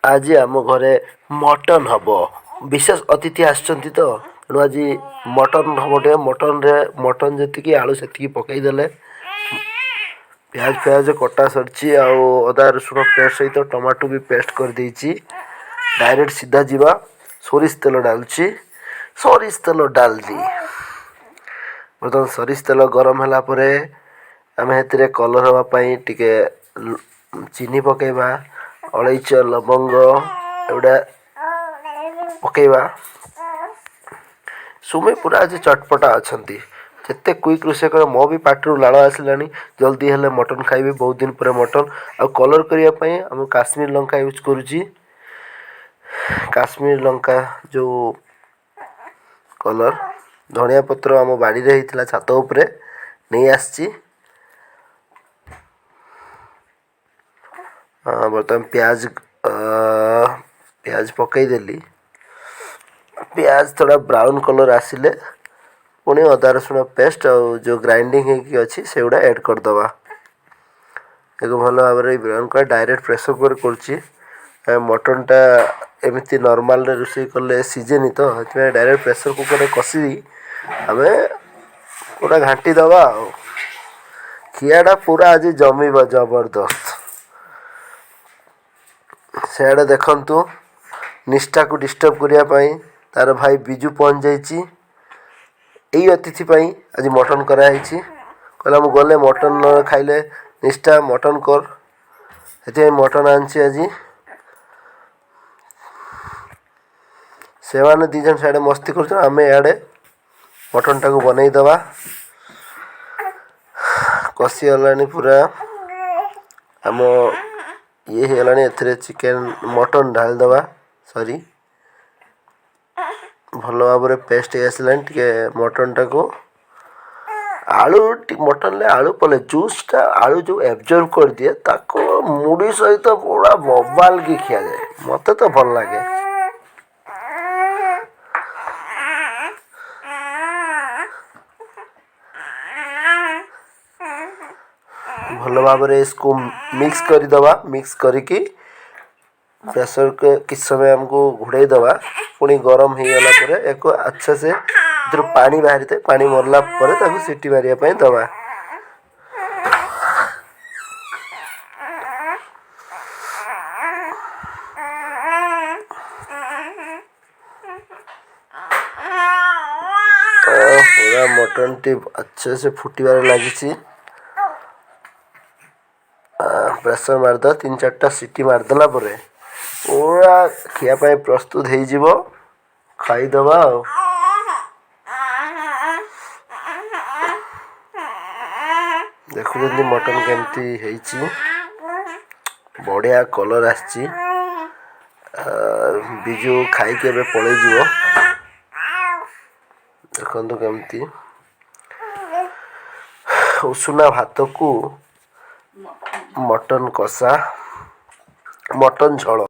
आज आम घरे मटन हम विशेष अतिथि आसछन्ति तो तेणु आज मटन हम टे मटन जी आलू से पकईदे प्याज फ्याज कटा सरी अदा रसुण पेस्ट सहित टमाटो भी पेस्ट कर देछि। डायरेक्ट सीधा जीवा सोरिष तेल डालुची सोरिष तेल डाल दी बर्तमान सोरिष तेल गरम होला परे आम हेतिरे कलर हवापाई टिके चीनी पकेबा अलैच लवंग एगुड़ा पकेबा सुमी पूरा आज चटपटा अच्छी जिते क्विक रोषे कर मो भी पार्टी लाड़ आसलानी जल्दी हेले मटन खाइबे बहुत दिन पर मटन आ कलर करने आम काश्मीर लंका यूज करुच्ची काश्मीर लंका जो कलर धनिया पत्र आम बाड़ी रे होता छात उपरे नहीं आसी बर्तमान प्याज पकईदेली प्याज थोड़ा ब्राउन कलर आसिले पुणी अदा रसुण पेस्ट और जो ग्राइंडिंग होगी अच्छी से गुड़ा ऐड करदे एक भल भाव में ब्राउन कर डायरेक्ट प्रेसर कुकर कर मटनटा एमती नॉर्मल रोषे कले सीजेनी तो डायरेक्ट प्रेसर कुकर में कषि आम पूरा घाटी दबा खियाटा पूरा आज जमीब जबरदस्त सेआड़े देखंतु निष्ठा को डिस्टर्ब करने तार भाई बिजू पहुँच जाइए यही अतिथि आज मटन कराई कहला मु गले मटन न खाइले निष्ठा मटन कर से मटन आनी आज से मैंने दीज सियाड़े मस्ती करें इे मटन टाक बनईदे कषिगला पूरा आम ये होगा ए चिकेन मटन ढालदे सॉरी भल भाव में पेस्ट आसला टे मटन टाक आलू मटन आलू पले जूसटा आलू जो एब्जर्व कर दिए ताको मुड़ी सहित पूरा बबाल की खिया जाए मत तो भल लगे भल भाव में इसको मिक्स करदे मिक्स करके प्रेसर के किस समय हमको घोड़े दबा पुणी गरम हो गला पर एक अच्छा से पानी बाहरी थे पानी मरला पर सीटी मारे दबा पूरा मटन टी अच्छे से फुटबार लगी प्रेसर मारद 3-4टा सीटी मारदेला पूरा खियापाई प्रस्तुत हो खाईदबा देखु मटन केमती बढ़िया कलर आसी बिजू खाई के पलि देखु केमती उषुना भात को मटन कषा मटन झोल।